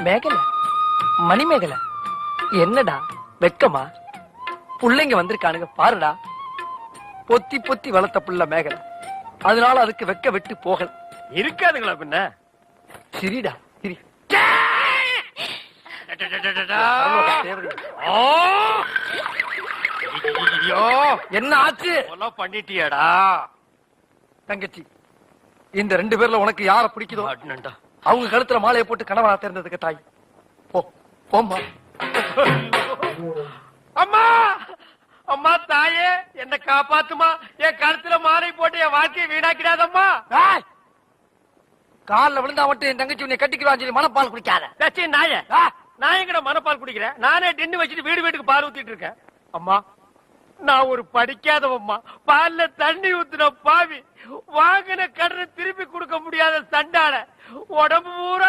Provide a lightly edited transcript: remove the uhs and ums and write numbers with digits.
மேகல மணிமேகலை என்னடா வெக்கமா? புள்ளைங்க வந்திருக்கானுங்க பாருடா. பொத்தி பொத்தி வளர்த்த புள்ள மேகலை, அதனால அதுக்கு வெக்க விட்டு போகல. இருக்காதுங்களா பின்ன? சிரிடா சிரி. என்ன ஆச்சு? பண்ணிட்டியாடா தங்கச்சி, இந்த 2 பேர்ல உனக்கு யார பிடிக்குதோ அவங்க கழுத்துல மாலையை போட்டு கணவனா தேர்ந்ததுக்கு தாய். போ போம்மா. அம்மா அம்மா தாயே, என்ன காப்பாத்துமா. என் கழுத்துல மாலை போட்டு என் வாழ்க்கையை வீணாக்கிடாதம்மா. காலில் விழுந்தா மட்டும் என் தங்கச்சி உன்னை கட்டிக்குவான்னு சொல்லி மனப்பால் குடிக்காத. நாய, நான் எங்கட மனப்பால் குடிக்கிறேன்? நானே டின்னு வச்சுட்டு வீடு வீட்டுக்கு பால் ஊத்திட்டு இருக்கேன். அம்மா, நான் ஒரு படிக்காதவம்மா. பால்ல தண்ணி ஊத்துன பாவி, வாங்கின கடனை திருப்பி கொடுக்க முடியாத சண்டால உடம்பு பூரா